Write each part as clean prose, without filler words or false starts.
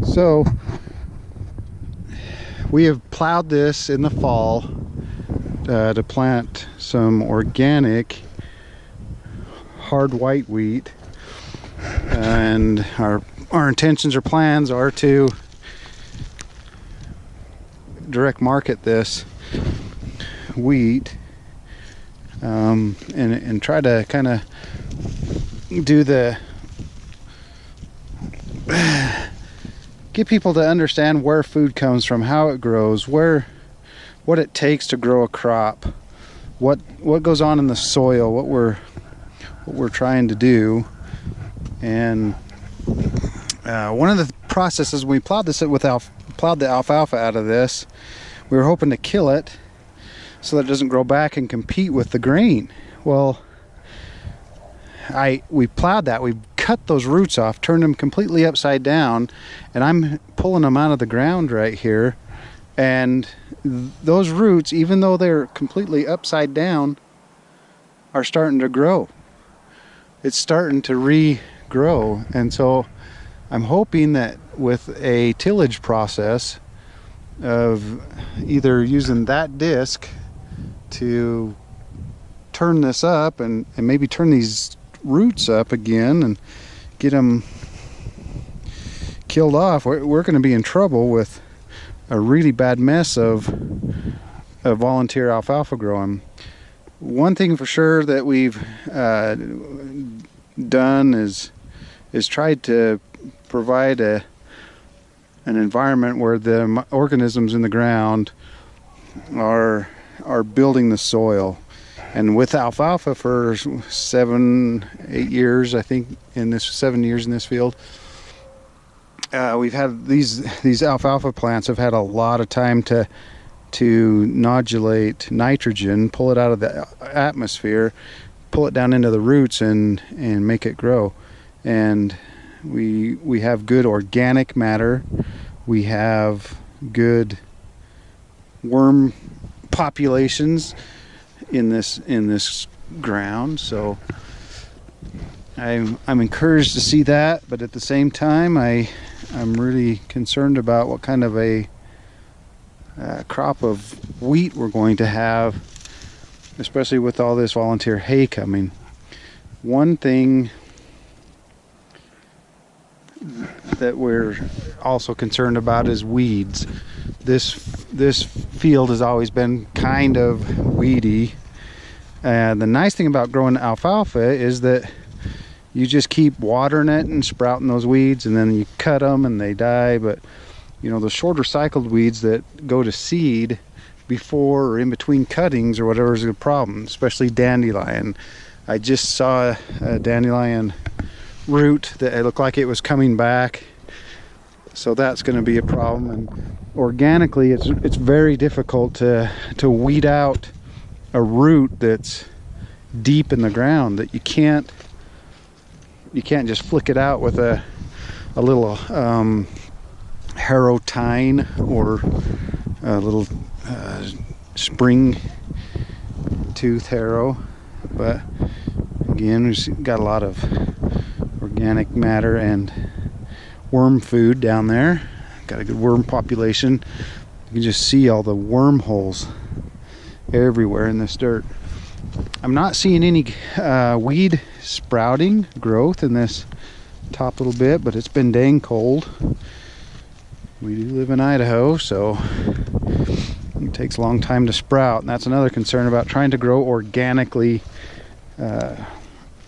So we have plowed this in the fall to plant some organic hard white wheat, and our intentions or plans are to direct market this wheat, and try to kind of do get people to understand where food comes from, how it grows, what it takes to grow a crop, what goes on in the soil, what we're trying to do. And one of the processes, we plowed the alfalfa out of this, we were hoping to kill it so that it doesn't grow back and compete with the grain. Well, we plowed that, we cut those roots off, turned them completely upside down, and I'm pulling them out of the ground right here. And those roots, even though they're completely upside down, are starting to grow. It's starting to regrow. And so I'm hoping that with a tillage process of either using that disc to turn this up and maybe turn these roots up again and get them killed off, we're going to be in trouble with a really bad mess of volunteer alfalfa growing. One thing for sure that we've done is tried to provide an environment where the organisms in the ground are building the soil. And with alfalfa for 7-8 years, I think, 7 years in this field, we've had these alfalfa plants have had a lot of time to nodulate nitrogen, pull it out of the atmosphere, pull it down into the roots, and make it grow. And we have good organic matter. We have good worm populations in this ground. So I'm encouraged to see that, but at the same time I'm really concerned about what kind of a crop of wheat we're going to have, especially with all this volunteer hay coming. One thing that we're also concerned about is weeds. This field has always been kind of weedy, and the nice thing about growing alfalfa is that you just keep watering it and sprouting those weeds, and then you cut them and they die. But you know, the shorter cycled weeds that go to seed before or in between cuttings or whatever is a problem, especially dandelion. I just saw a dandelion root that it looked like it was coming back, so that's going to be a problem. And organically, it's very difficult to weed out a root that's deep in the ground, that you can't just flick it out with a little harrow tine or a little spring tooth harrow. But again, we've got a lot of organic matter and worm food down there. Got a good worm population. You can just see all the wormholes everywhere in this dirt. I'm not seeing any weed sprouting growth in this top little bit, but it's been dang cold. We do live in Idaho, so it takes a long time to sprout, and that's another concern about trying to grow organically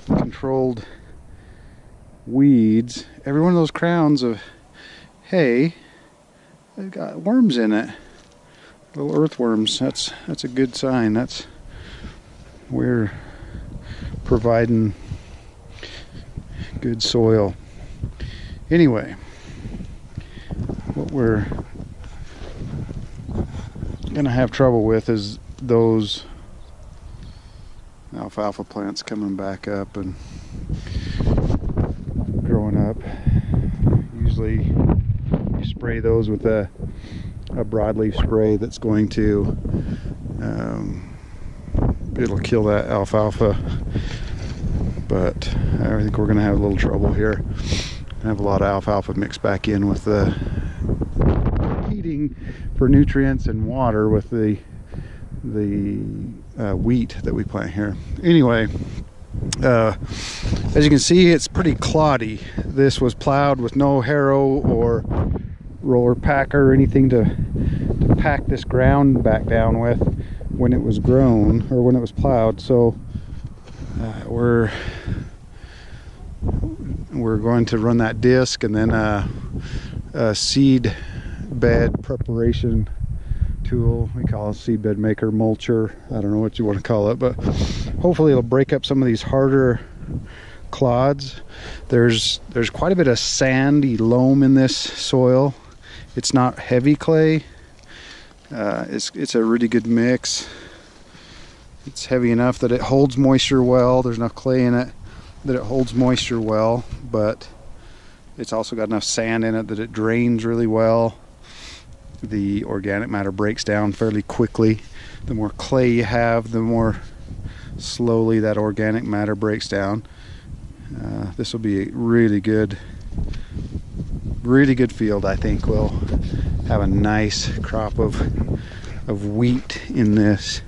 controlled weeds. Every one of those crowns of hay, they've got worms in it, little earthworms. That's a good sign. We're providing good soil. Anyway, what we're gonna have trouble with is those alfalfa plants coming back up and growing up. Usually you spray those with a broadleaf spray that's going to it'll kill that alfalfa, but I think we're gonna have a little trouble here. I have a lot of alfalfa mixed back in with the heating for nutrients and water with the wheat that we plant here. Anyway, as you can see, it's pretty cloddy. This was plowed with no harrow or roller packer or anything to pack this ground back down with when it was grown or when it was plowed. So we're going to run that disc and then a seed bed preparation tool. We call it seed bed maker, mulcher. I don't know what you want to call it, but hopefully it'll break up some of these harder clods. There's quite a bit of sandy loam in this soil. It's not heavy clay. It's a really good mix. It's heavy enough that it holds moisture well. There's enough clay in it that it holds moisture well, but it's also got enough sand in it that it drains really well. The organic matter breaks down fairly quickly. The more clay you have, the more slowly that organic matter breaks down. This will be a really good field. I think we'll have a nice crop of wheat in this.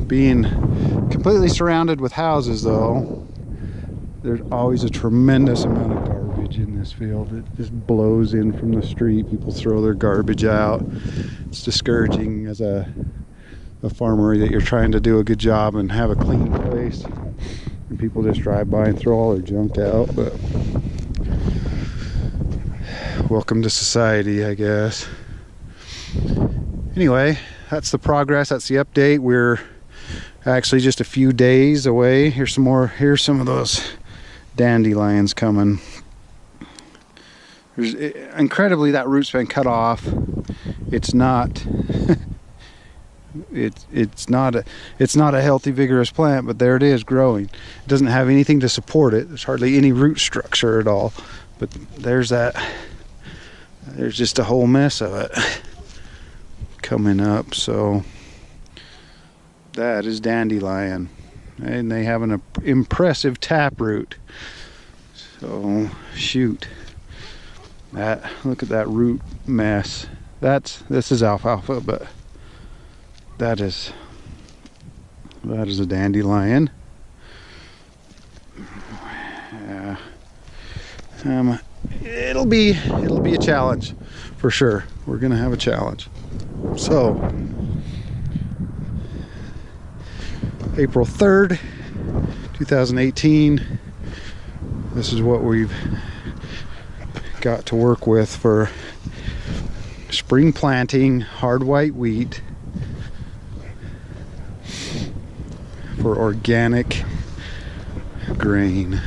Being completely surrounded with houses, though, there's always a tremendous amount of garbage in this field. It just blows in from the street. People throw their garbage out. It's discouraging as a farmer that you're trying to do a good job and have a clean place, and people just drive by and throw all their junk out. But welcome to society, I guess. Anyway, that's the progress. That's the update. We're actually just a few days away. Here's some more. Here's some of those dandelions coming. Incredibly, that root's been cut off. It's not it's not a healthy, vigorous plant, but there it is growing. It doesn't have anything to support it. There's hardly any root structure at all, but there's just a whole mess of it coming up. So that is dandelion, and they have an impressive taproot. So shoot, look at that root mess. This is alfalfa, but that is a dandelion. Yeah. It'll be a challenge for sure. We're gonna have a challenge. So April 3rd, 2018. This is what we've got to work with for spring planting hard white wheat for organic grain.